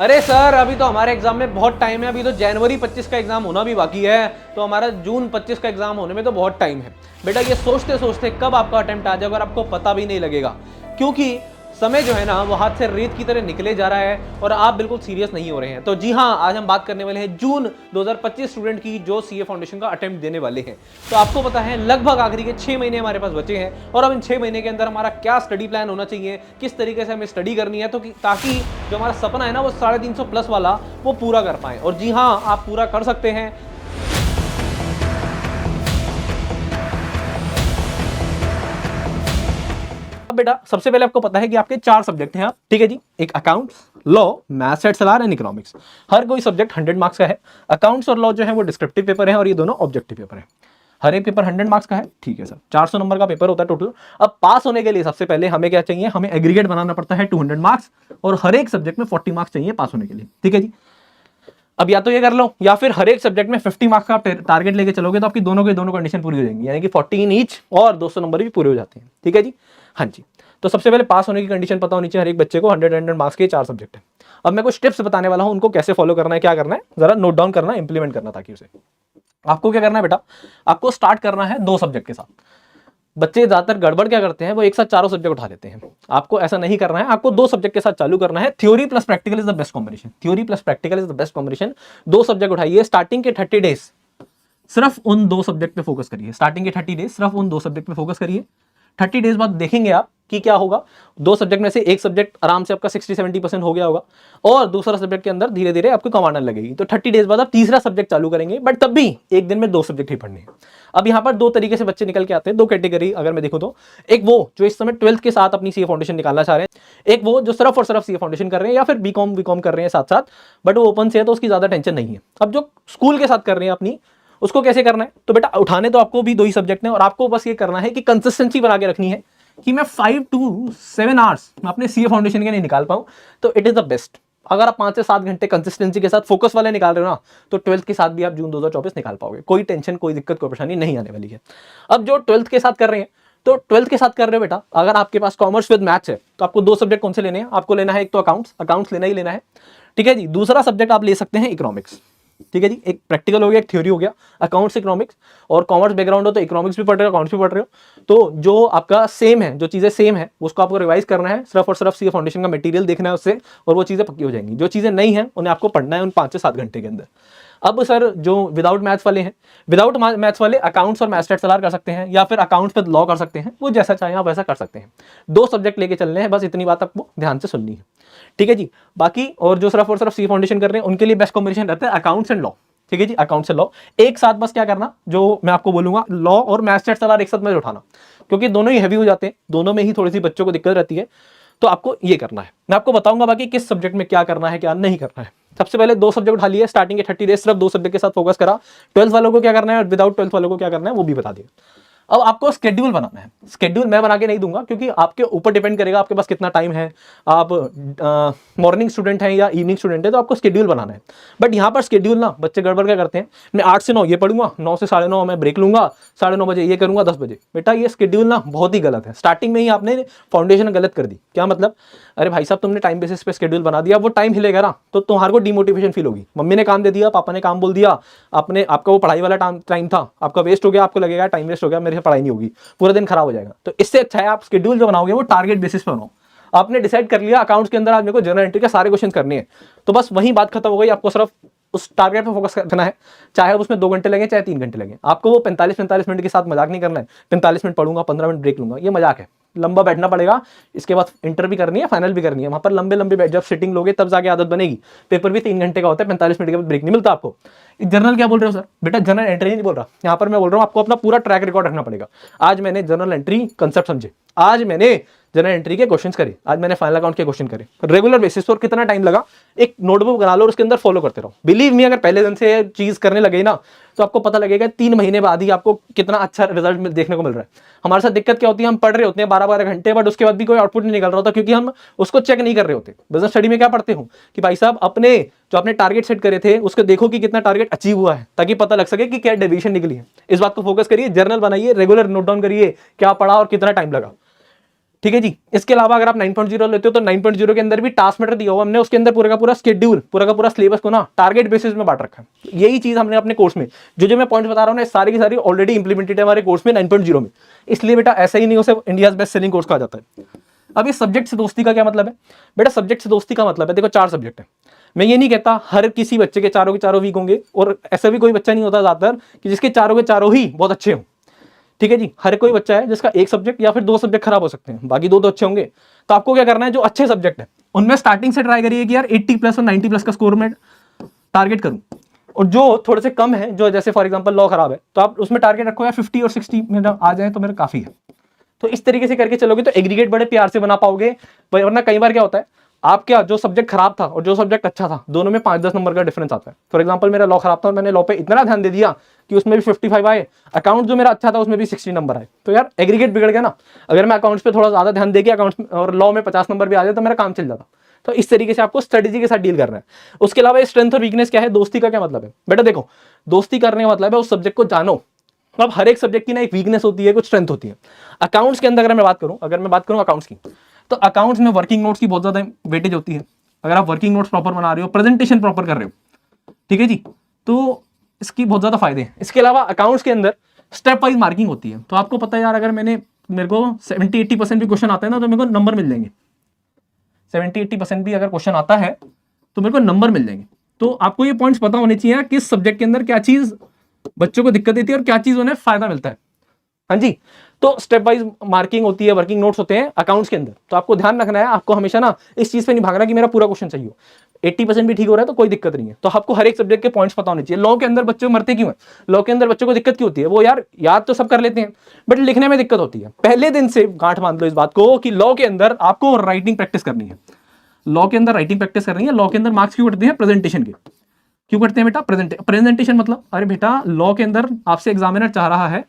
अरे सर अभी तो हमारे एग्जाम में बहुत टाइम है, अभी तो जनवरी 25 का एग्जाम होना भी बाकी है, तो हमारा जून 25 का एग्जाम होने में तो बहुत टाइम है। बेटा ये सोचते सोचते कब आपका अटेम्प्ट आ जाएगा और आपको पता भी नहीं लगेगा, क्योंकि समय जो है ना वो हाथ से रेत की तरह निकले जा रहा है और आप बिल्कुल सीरियस नहीं हो रहे हैं। तो जी हाँ, आज हम बात करने वाले हैं जून 2025 स्टूडेंट की जो सीए फाउंडेशन का अटेम्प्ट देने वाले हैं। तो आपको पता है लगभग आखिरी के 6 महीने हमारे पास बचे हैं और अब इन 6 महीने के अंदर हमारा क्या स्टडी प्लान होना चाहिए, किस तरीके से हमें स्टडी करनी है, तो ताकि जो हमारा सपना है ना वो 350 प्लस वाला वो पूरा कर पाए। और जी हाँ, आप पूरा कर सकते हैं। बेटा सबसे पहले आपको पता है कि आपके 4 सब्जेक्ट हैं, आप ठीक है जी। एक अकाउंट्स, लॉ, मैथ्स एंड सलार एंड इकोनॉमिक्स। हर कोई सब्जेक्ट 100 मार्क्स का है। अकाउंट्स और लॉ जो है वो डिस्क्रिप्टिव पेपर है और ये दोनों ऑब्जेक्टिव पेपर है। हर एक पेपर 100 मार्क्स का है, ठीक है सर। 400 नंबर का पेपर होता है टोटल। अब पास होने के लिए सबसे पहले हमें क्या चाहिए, हमें एग्रीगेट बनाना पड़ता है 200 मार्क्स और हर एक सब्जेक्ट में 40 मार्क्स चाहिए पास होने के लिए, ठीक है जी। अब या तो ये कर लो या फिर हर एक सब्जेक्ट में 50 मार्क्स का टारगेट लेके चलोगे तो आपकी दोनों की दोनों कंडीशन पूरी हो जाएंगी, यानी कि 14 ईच और 200 नंबर भी पूरे हो जाते हैं, ठीक है जी। हाँ जी, तो सबसे पहले पास होने की कंडीशन पता होनी चाहिए हर एक बच्चे को। 100 मार्क्स के 4 सब्जेक्ट है। अब मैं कुछ टिप्स बताने वाला हूं, उनको कैसे फॉलो करना है, क्या करना है, जरा नोट डाउन करना, इंप्लीमेंट करना, ताकि उसे आपको क्या करना है बेटा, आपको स्टार्ट करना है 2 सब्जेक्ट के साथ। बच्चे ज्यादातर गड़बड़ क्या करते हैं, वो एक साथ चारों सब्जेक्ट उठा लेते हैं। आपको ऐसा नहीं करना है, आपको 2 सब्जेक्ट के साथ चालू करना है। Theory plus practical is the best combination. Theory plus practical is the best combination. 2 subject उठाइए, स्टार्टिंग के 30 डेज सिर्फ उन 2 सब्जेक्ट पे फोकस करिए। स्टार्टिंग के 30 डेज सिर्फ उन 2 सब्जेक्ट पे फोकस करिए। 30 डेज बाद देखेंगे आप कि क्या होगा। 2 सब्जेक्ट में से एक सब्जेक्ट आराम से आपका 60-70% हो गया होगा और दूसरा सब्जेक्ट के अंदर धीरे धीरे आपको कमांड लगेगी। तो 30 डेज बाद आप तीसरा सब्जेक्ट चालू करेंगे, बट तब भी एक दिन में 2 सब्जेक्ट ही पढ़ने हैं। अब यहाँ पर 2 तरीके से बच्चे निकल के आते हैं, 2 कैटेगरी अगर मैं देखूं तो। एक वो जो इस समय 12th के साथ अपनी सीए फाउंडेशन निकालना चाह रहे हैं, एक वो जो सिर्फ और सिर्फ सीए फाउंडेशन कर रहे हैं या फिर बीकॉम कर रहे हैं साथ साथ, बट वो ओपन से है तो उसकी ज्यादा टेंशन नहीं है। अब जो स्कूल के साथ कर रहे हैं अपनी, उसको कैसे करना है, तो बेटा उठाने तो आपको भी 2 ही सब्जेक्ट हैं और आपको बस ये करना है कि कंसिस्टेंसी बना के रखनी है कि मैं 5 to 7 आवर्स अपने सीए फाउंडेशन के नहीं निकाल पाऊं, तो इट इज द बेस्ट। अगर आप 5 से 7 घंटे कंसिस्टेंसी के साथ फोकस वाले निकाल रहे हो ना, तो 12th के साथ भी आप जून 2024 निकाल पाओगे। कोई टेंशन, कोई दिक्कत, कोई परेशानी नहीं आने वाली है। अब जो 12th के साथ कर रहे हैं, तो 12th के साथ कर रहे हो बेटा, अगर आपके पास कॉमर्स विद मैथ्स है तो आपको 2 सब्जेक्ट कौन से लेने हैं, आपको लेना है एक तो अकाउंट्स लेना ही लेना है, ठीक है जी। दूसरा सब्जेक्ट आप ले सकते हैं इकोनॉमिक्स, ठीक है जी। एक प्रैक्टिकल हो गया, एक थ्योरी हो गया, अकाउंट्स इकोनॉमिक्स। और कॉमर्स बैकग्राउंड हो तो इकोनॉमिक्स भी पढ़ रहे हो, अकाउंट्स भी पढ़ रहे हो, तो जो आपका सेम है, जो चीजें सेम है उसको आपको रिवाइज करना है। सिर्फ और सिर्फ सीए फाउंडेशन का मटेरियल देखना है उससे, और वो चीजें पक्की हो जाएंगी। जो चीजें नहीं है उन्हें आपको पढ़ना है उन 5 से 7 घंटे के अंदर। अब सर जो विदाउट मैथ्स वाले हैं, विदाउट मैथ्स वाले अकाउंट्स और मैथ्स सलार कर सकते हैं या फिर अकाउंट्स पे लॉ कर सकते हैं, वो जैसा चाहें आप वैसा कर सकते हैं। 2 सब्जेक्ट लेके चलने हैं, बस इतनी बात आपको ध्यान से सुननी है, ठीक है जी। बाकी और जो सिर्फ और सिर्फ सी फाउंडेशन कर रहे हैं उनके लिए बेस्ट कॉम्बिनेशन रहता है अकाउंट्स एंड लॉ, ठीक है जी। अकाउंट्स एंड लॉ एक साथ बस क्या करना, जो मैं आपको बोलूंगा, लॉ और मैथ्स सलार एक साथ में उठाना, क्योंकि दोनों ही हैवी हो जाते हैं, दोनों में ही थोड़ी सी बच्चों को दिक्कत रहती है। तो आपको ये करना है, मैं आपको बताऊंगा बाकी किस सब्जेक्ट में क्या करना है क्या नहीं करना है। सबसे पहले 2 सब्जेक्ट उठा लिए, स्टार्टिंग के 30 डेज सिर्फ 2 सब्जेक्ट के साथ फोकस करा। 12th वालों को क्या करना है और विदाउट 12th वालों को क्या करना है वो भी बता दिया। अब आपको स्केड्यूल बनाना है। स्केड्यूल मैं बना के नहीं दूंगा, क्योंकि आपके ऊपर डिपेंड करेगा आपके पास कितना टाइम है। आप मॉर्निंग स्टूडेंट हैं या इवनिंग स्टूडेंट है, तो आपको स्केड्यूल बनाना है। बट यहाँ पर स्केड्यूल ना बच्चे गड़बड़ क्या करते हैं, मैं 8 से 9 ये पढ़ूंगा, 9 से 9:30 मैं ब्रेक लूंगा, 9:30 बजे ये करूंगा, 10 बजे। बेटा ये स्केड्यूल ना बहुत ही गलत है। स्टार्टिंग में ही आपने फाउंडेशन गलत कर दी। क्या मतलब, अरे भाई साहब तुमने टाइम बेसिस पे स्केड्यूल बना दिया, वो टाइम हिलेगा ना तो तुम्हारे को डिमोटिवेशन फील होगी। मम्मी ने काम दे दिया, पापा ने काम बोल दिया, आपका वो पढ़ाई वाला टाइम था आपका वेस्ट हो गया, आपको लगेगा टाइम वेस्ट हो गया, मेरे से पढ़ाई नहीं होगी, पूरा दिन खराब हो जाएगा। तो इससे अच्छा है आप स्केड्यूल जो बनाओगे वो टारगेट बेसिस पे बनाओ। आपने डिसाइड कर लिया अकाउंट्स के अंदर आज मेरे को जनरल एंट्री के सारे क्वेश्चन करने हैं, तो बस वही बात खत्म हो गई। आपको सिर्फ उस टारगेट पे फोकस करना है, चाहे उसमें 2 घंटे लगे चाहे 3 घंटे लगे। आपको वो 45 मिनट के साथ मजाक नहीं करना है। 45 मिनट पढ़ूंगा, 15 मिनट ब्रेक लूंगा, ये मजाक है। लंबा बैठना पड़ेगा, इसके बाद इंटर भी करनी है, फाइनल भी करनी है। वहां पर लंबे लंबे बैठ, जब सिटिंग लोगे तब जाके आदत बनेगी। पेपर भी 3 घंटे का होता है, 45 मिनट के बाद ब्रेक नहीं मिलता आपको। जनरल क्या बोल रहे हो सर, बेटा जनरल एंट्री नहीं बोल रहा, यहाँ पर मैं बोल रहा हूँ आपको अपना पूरा ट्रैक रिकॉर्ड रखना पड़ेगा। आज मैंने जनरल एंट्री कंसेप्ट समझे, आज मैंने जनरल एंट्री के क्वेश्चंस करे, आज मैंने फाइनल अकाउंट के क्वेश्चन करे, रेगुलर बेसिस पर कितना टाइम लगा, एक नोटबुक बना लो और उसके अंदर फॉलो करते रहो। बिलीव मी, अगर पहले दिन से चीज करने लगे ना तो आपको पता लगेगा 3 महीने बाद ही आपको कितना अच्छा रिजल्ट देखने को मिल रहा है। हमारे साथ दिक्कत क्या होती है, हम पढ़ रहे होते हैं 12-12 घंटे, बट उसके बाद भी कोई आउटपुट नहीं निकल रहा होता, क्योंकि हम उसको चेक नहीं कर रहे होते। बिजनेस स्टडी में क्या पढ़ते हो कि भाई साहब अपने जो आपने टारगेट सेट करे थे उसको देखो कि कितना टारगेट अचीव हुआ है, ताकि पता लग सके कि क्या डेविएशन निकली है। इस बात को फोकस करिए, जर्नल बनाइए, रेगुलर नोट डाउन करिए क्या पढ़ा और कितना टाइम लगा। ठीक है जी। इसके अलावा अगर आप 9.0 लेते हो तो 9.0 के अंदर भी टास्क मेटर दिया हुआ हमने, उसके अंदर पूरा का पूरा शेड्यूल, पूरा का पूरा सिलेबस को ना टारगेट बेसिस में बांट रखा है। यही चीज हमने अपने कोर्स में जो मैं पॉइंट्स बता रहा हूँ ना, सारी की सारी ऑलरेडी इंप्लीमेंटेड है हमारे कोर्स में 9.0 में। इसलिए बेटा ऐसा ही नहीं उसे इंडिया बेस्ट सेलिंग कोर्स कहा जाता है। अब इस सब्जेक्ट से दोस्ती का क्या मतलब है बेटा? सब्जेक्ट से दोस्ती का मतलब है, देखो 4 सब्जेक्ट है। मैं ये नहीं कहता हर किसी बच्चे के चारों वीक होंगे, और ऐसा भी कोई बच्चा नहीं होता ज्यादातर कि जिसके चारों के चारों ही बहुत अच्छे हों। ठीक है जी, हर कोई बच्चा है जिसका एक सब्जेक्ट या फिर 2 सब्जेक्ट खराब हो सकते हैं, बाकी 2 तो अच्छे होंगे। तो आपको क्या करना है, जो अच्छे सब्जेक्ट है उनमें स्टार्टिंग से ट्राई करिए कि यार 80+ और 90+ का स्कोर में टारगेट करूं, और जो थोड़े से कम है, जो जैसे फॉर एग्जांपल लॉ खराब है, तो आप उसमें टारगेट रखो यार 50 और 60 में आ जाए तो मेरा काफी है। तो इस तरीके से करके चलोगे तो एग्रीगेट बड़े प्यार से बना पाओगे। वरना कई बार क्या होता है, आप क्या जो सब्जेक्ट खराब था और जो सब्जेक्ट अच्छा था, दोनों में 5-10 नंबर का डिफरेंस आता है। फॉर एग्जांपल मेरा लॉ खराब था और मैंने लॉ पे इतना ध्यान दे दिया कि उसमें भी 55 आए, अकाउंट जो मेरा अच्छा था उसमें भी 60 नंबर आए, तो यार एग्रीगेट बिगड़ गया ना। अगर मैं अकाउंट्स पे थोड़ा ज्यादा ध्यान देके अकाउंट्स और लॉ में 50 नंबर भी आ जाए तो मेरा काम चल जाता। तो इस तरीके से आपको स्ट्रेटेजी के साथ डील करना है। उसके अलावा स्ट्रेंथ और वीकनेस क्या है, दोस्ती का क्या मतलब है बेटा? देखो, दोस्ती करने का मतलब है उस सब्जेक्ट को जानो। अब हर एक सब्जेक्ट की ना एक वीकनेस होती है, कुछ स्ट्रेंथ होती है। अकाउंट्स के अंदर अगर मैं बात करूं अकाउंट्स की, तो अकाउंट्स में वर्किंग नोट्स की बहुत ज्यादा वेटेज होती है। अगर आप वर्किंग नोट्स प्रॉपर बना रहे हो, प्रेजेंटेशन प्रॉपर कर रहे हो, ठीक है जी, तो इसकी बहुत ज्यादा फायदे हैं। इसके अलावा अकाउंट्स के अंदर स्टेप वाइज मार्किंग होती है। तो आपको पता है यार, अगर मेरे को 70-80% भी क्वेश्चन आता है ना, तो मेरे को नंबर मिल जाएंगे। 70-80% भी अगर क्वेश्चन आता है तो मेरे को नंबर मिल जाएंगे। तो आपको ये पॉइंट्स पता होने चाहिए किस सब्जेक्ट के अंदर क्या चीज बच्चों को दिक्कत देती है और क्या चीज उन्हें फायदा मिलता है। हाँ जी, तो स्टेप वाइज मार्किंग होती है, वर्किंग नोट्स होते हैं अकाउंट्स के अंदर। तो आपको ध्यान रखना है, आपको हमेशा ना इस चीज पे नहीं भागना कि मेरा पूरा क्वेश्चन चाहिए हो। 80% भी ठीक हो रहा है तो कोई दिक्कत नहीं है। तो आपको हर एक सब्जेक्ट के पॉइंट्स पता होने चाहिए। लॉ के अंदर बच्चे मरते क्यों है? लॉ के अंदर बच्चों को दिक्कत क्यों होती है? वो यार याद तो सब कर लेते हैं बट लिखने में दिक्कत होती है। पहले दिन से गांठ बांध लो इस बात को कि लॉ के अंदर आपको राइटिंग प्रैक्टिस करनी है। लॉ के अंदर राइटिंग प्रैक्टिस करनी है। लॉ के अंदर मार्क्स क्यों कटते हैं? प्रेजेंटेशन के। क्यों करते हैं बेटा? प्रेजेंटेशन मतलब, अरे बेटा लॉ के अंदर आपसे एग्जामिनर चाह रहा है,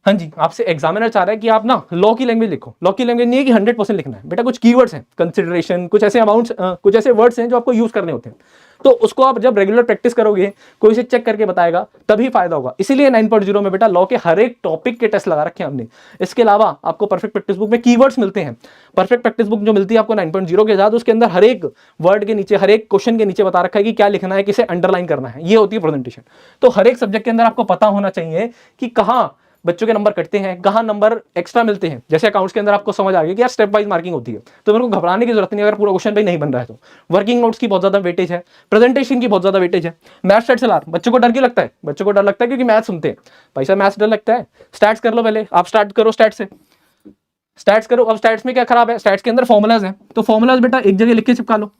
हाँ जी, आपसे एग्जामिनर चाह रहा है कि आप ना लॉ की लैंग्वेज लिखो। लॉ की लैंग्वेज नहीं है कि 100% लिखना है बेटा, कुछ कीवर्ड्स हैं, कंसिडरेशन, कुछ ऐसे अमाउंट्स, कुछ ऐसे वर्ड्स हैं जो आपको यूज करने होते हैं। तो उसको आप जब रेगुलर प्रैक्टिस करोगे, कोई से चेक करके बताएगा, तभी फायदा होगा। इसीलिए 9.0 में बेटा लॉ के हर एक टॉपिक के टेस्ट लगा रखे हैं हमने। इसके अलावा आपको परफेक्ट प्रैक्टिस बुक में कीवर्ड्स मिलते हैं। परफेक्ट प्रैक्टिस बुक जो मिलती है आपको 9.0 के साथ, उसके अंदर हर एक वर्ड के नीचे, हर एक क्वेश्चन के नीचे बता रखा है कि क्या लिखना है, किसे अंडरलाइन करना है। ये होती है प्रेजेंटेशन। तो हर एक सब्जेक्ट के अंदर आपको पता होना चाहिए कि कहाँ बच्चों के नंबर कटते हैं, कहां नंबर एक्स्ट्रा मिलते हैं। जैसे अकाउंट्स के अंदर आपको समझ आ गया कि यार स्टेप वाइज मार्किंग होती है, तो मेरे को घबराने की जरूरत नहीं अगर पूरा क्वेश्चन पे नहीं बन रहा है तो। वर्किंग नोट्स की बहुत ज्यादा वेटेज है, प्रेजेंटेशन की बहुत ज्यादा वेटेज है। मैथ्स स्टैट्स चला, बच्चों को डर क्यों लगता है? बच्चों को डर लगता है क्योंकि मैथ्स सुनते हैं। भाई साहब मैथ्स डर लगता है, स्टैट्स कर लो पहले। आप स्टार्ट करो स्टैट्स से, स्टैट्स करो। अब स्टैट्स में क्या खराब है? स्टैट्स के अंदर फॉर्मुलाज है, तो फॉर्मुलाज बेटा एक जगह लिख के चिपका लो,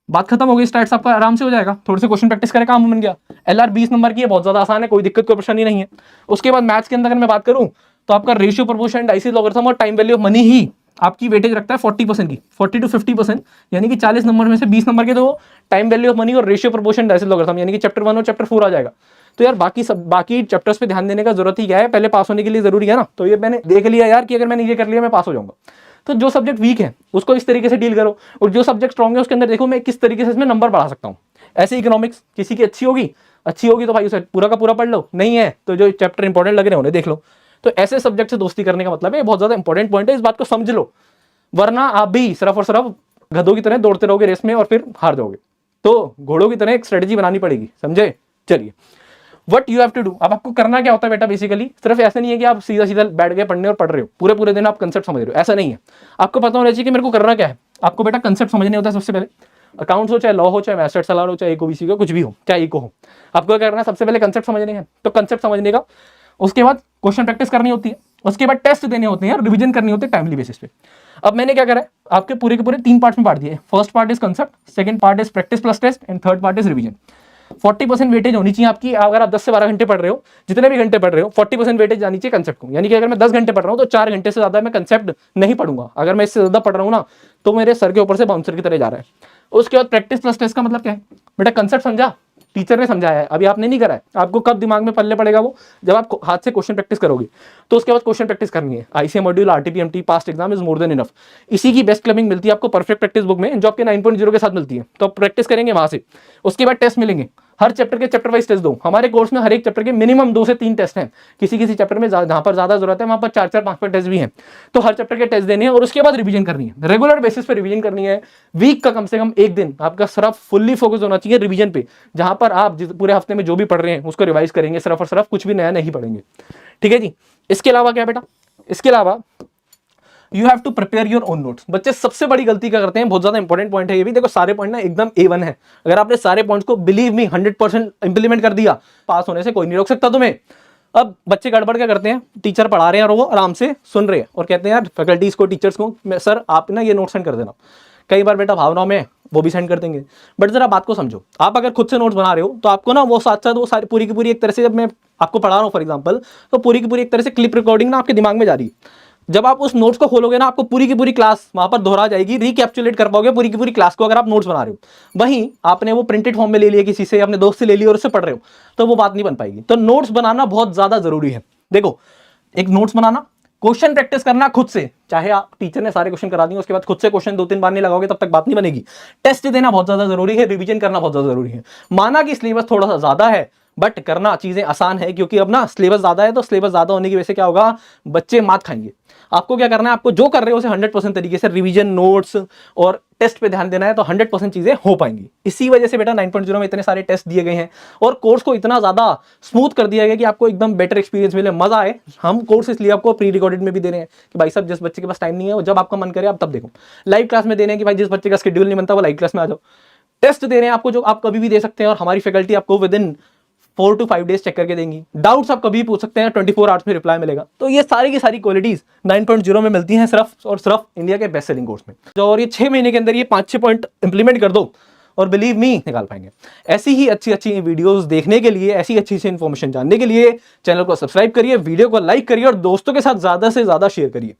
बात खत्म हो गई। स्टैट्स आपका आराम से हो जाएगा। थोड़े से क्वेश्चन प्रैक्टिस करें, काम बन गया। LR 20 नंबर की है, बहुत ज्यादा आसान है, कोई दिक्कत कोई परेशानी नहीं है। उसके बाद मैथ्स के अंदर अगर मैं बात करूं तो आपका रेशियो, प्रोपोर्शन, डाइसिस, लॉगरिथम और टाइम वैल्यू ऑफ मनी ही आपकी वेटेज रखता है 40% की, 40 to 50%, यानी कि 40 नंबर में से 20 नंबर के तो टाइम वैल्यू ऑफ मनी और रेशियो, प्रोपोर्शन, डाइसिस, लॉगरिथम, यानी कि चैप्टर 1 और चैप्टर 4 आ जाएगा। तो यार बाकी चैप्टर्स पे ध्यान देने का जरूरत ही क्या है? पहले पास होने के लिए जरूरी है ना। तो ये मैंने देख लिया यार कि अगर मैंने ये कर लिया मैं पास हो जाऊंगा। तो जो सब्जेक्ट वीक है उसको इस तरीके से डील करो, और जो सब्जेक्ट स्ट्रॉन्ग है उसके अंदर देखो मैं किस तरीके से इसमें नंबर बढ़ा सकता हूँ। ऐसे इकोनॉमिक्स किसी की अच्छी होगी तो भाई उसे पूरा का पूरा पढ़ लो, नहीं है तो जो चैप्टर इंपॉर्टेंट लग रहे हैं उन्हें देख लो। तो ऐसे सब्जेक्ट से दोस्ती करने का मतलब है, बहुत ज्यादा इंपॉर्टेंट पॉइंट है, इस बात को समझ लो। वरना आप भी सिर्फ और सिर्फ गधों की तरह दौड़ते रहोगे रेस में और फिर हार जाओगे। तो घोड़ों की तरह एक स्ट्रेटेजी बनानी पड़ेगी, समझे? चलिए, what you have to do. अब आपको करना क्या होता है बेटा? बेसिकली सिर्फ ऐसा नहीं है कि आप सीधा सीधा बैठ गए पढ़ने और पढ़ रहे हो, पूरे पूरे दिन आप कंसेप्ट समझ रहे हो, ऐसा नहीं है। आपको पता होना चाहिए कि मेरे को करना क्या है। आपको बेटा कंसेप्ट समझने होता है सबसे पहले। अकाउंट्स हो, चाहे लॉ हो, चाहे मैथ्स सलाह हो, चाहे इकोबीसी का कुछ भी हो, चाहे इको हो, आपको क्या करना है? सबसे पहले कंसेप्ट समझने हैं। तो कंसेप्ट समझने का, उसके बाद क्वेश्चन प्रैक्टिस करनी होती है, उसके बाद टेस्ट देने होते हैं, रिवीजन करनी होती है टाइमली बेसिस पे। अब मैंने क्या करा है, आपके पूरे के पूरे 3 पार्ट्स में बांट दिए। First part is concept, second part is practice plus test, and third part is revision. 40% weightage होनी चाहिए आपकी। अगर आप 10 से 12 घंटे पढ़ रहे हो, जितने भी घंटे पढ़ रहे हो, 40% वेटेज जानी चाहिए कंसेप्ट को। यानी कि अगर मैं 10 घंटे पढ़ रहा हूं तो 4 घंटे से ज्यादा मैं कंसेप्ट नहीं पढ़ूंगा। अगर मैं इससे ज्यादा पढ़ रहा हूं ना तो मेरे सर के ऊपर से बाउंसर की तरह जा रहा है। उसके बाद प्रैक्टिस प्लस टेस्ट का मतलब क्या है बेटा? कंसेप्ट समझा, टीचर ने समझाया है, अभी आपने नहीं करा है, आपको कब दिमाग में पल्ले पड़ेगा वो? जब आप हाथ से क्वेश्चन प्रैक्टिस करोगे। तो उसके बाद क्वेश्चन प्रैक्टिस करनी है। ICA module, RTP MT, past exam is more than enough. इसी की बेस्ट क्लबिंग मिलती है आपको परफेक्ट प्रैक्टिस बुक में, जो आपके 9.0 के साथ मिलती है। तो आप प्रैक्टिस करेंगे वहां से। उसके बाद टेस्ट मिलेंगे, हर चैप्टर के चैप्टर वाइज टेस्ट दो। हमारे कोर्स में हर एक चैप्टर के मिनिमम 2 से 3 टेस्ट हैं, किसी किसी चैप्टर में जहां पर ज्यादा जरूरत है वहां पर 4-4, 5-5 टेस्ट भी हैं। तो हर चैप्टर के टेस्ट देने हैं और उसके बाद रिवीजन करनी है, रेगुलर बेसिस पे रिवीजन करनी है। वीक का कम से कम एक दिन आपका सिर्फ फुल्ली फोकस होना चाहिए रिवीजन पे, जहां पर आप पूरे हफ्ते में जो भी पढ़ रहे हैं उसको रिवाइज करेंगे सिर्फ और सिर्फ, कुछ भी नया नहीं पढ़ेंगे। ठीक है जी। इसके अलावा क्या बेटा, इसके अलावा you have to prepare your own notes. बच्चे सबसे बड़ी गलती क्या करते हैं, बहुत ज्यादा इंपॉर्टेंट पॉइंट है ये भी, देखो सारे पॉइंट ना एकदम A1 है। अगर आपने सारे पॉइंट्स को बिलीव मी 100% इंप्लीमेंट कर दिया, पास होने से कोई नहीं रोक सकता तुम्हें। अब बच्चे गड़बड़ क्या करते हैं, टीचर पढ़ा रहे हैं और वो आराम से सुन रहे हैं और कहते हैं यार फैकल्टीज को, टीचर्स को, सर आप ना ये नोट सेंड कर देना। कई बार बेटा भावनाओं में वो भी सेंड कर देंगे, बट जरा बात को समझो। आप अगर खुद से नोट्स बना रहे हो तो आपको ना वो साथ साथ वो सारी पूरी की पूरी एक तरह से, जब मैं आपको पढ़ा रहा हूँ फॉर एग्जांपल, तो पूरी की पूरी एक तरह से क्लिप रिकॉर्डिंग ना आपके दिमाग में जा रही है। जब आप उस नोट्स को खोलोगे ना, आपको पूरी की पूरी क्लास वहां पर दोहरा जाएगी, रिकैप्चुलेट कर पाओगे पूरी की पूरी क्लास को अगर आप नोट्स बना रहे हो। वहीं आपने वो प्रिंटेड फॉर्म में ले लिया किसी से, अपने दोस्त से ले लिया और उससे पढ़ रहे हो, तो वो बात नहीं बन पाएगी। तो नोट्स बनाना बहुत ज्यादा जरूरी है। देखो, एक नोट्स बनाना, क्वेश्चन प्रैक्टिस करना खुद से, चाहे आप टीचर ने सारे क्वेश्चन करा दिए उसके बाद खुद से क्वेश्चन 2-3 बार नहीं लगाओगे तब तक बात नहीं बनेगी। टेस्ट देना बहुत ज्यादा जरूरी है, रिवीजन करना बहुत ज्यादा जरूरी है। माना कि सिलेबस थोड़ा सा ज्यादा है, बट करना चीजें आसान है, क्योंकि अब ना सिलेबस ज्यादा है, तो सिलेबस ज्यादा होने की वजह से क्या होगा, बच्चे मात खाएंगे। आपको क्या करना है, आपको जो कर रहे हो उसे 100% तरीके से रिवीजन, नोट्स और टेस्ट पे ध्यान देना है, तो 100% चीजें हो पाएंगी। इसी वजह से बेटा 9.0 में इतने सारे टेस्ट दिए गए हैं और कोर्स को इतना ज्यादा स्मूथ कर दिया गया कि आपको एकदम बेटर एक्सपीरियंस मिले, मजा आए। हम कोर्स इसलिए आपको प्री रिकॉर्डेड में भी दे रहे हैं कि भाई साहब जिस बच्चे के पास टाइम नहीं है, जब आपका मन करे आप तब देखो। लाइव क्लास में दे रहे हैं कि भाई जिस बच्चे का शेड्यूल नहीं बनता वो लाइव क्लास में आ जाओ। टेस्ट दे रहे हैं आपको जो आप कभी भी दे सकते हैं और हमारी फैकल्टी आपको within 4 to 5 days check करके देंगी। डाउट्स आप कभी भी पूछ सकते हैं, 24 आवर्स में रिप्लाई मिलेगा। तो ये सारी की सारी क्वालिटीज 9.0 में मिलती हैं सिर्फ और सिर्फ इंडिया के बेस्ट सेलिंग कोर्स में। और ये 6 महीने के अंदर ये 5-6 पॉइंट इंप्लीमेंट कर दो और बिलीव मी निकाल पाएंगे। ऐसी ही अच्छी अच्छी वीडियोस देखने के लिए, ऐसी अच्छी सी इन्फॉर्मेशन जानने के लिए चैनल को सब्सक्राइब करिए, वीडियो को लाइक करिए और दोस्तों के साथ ज्यादा से ज्यादा शेयर करिए।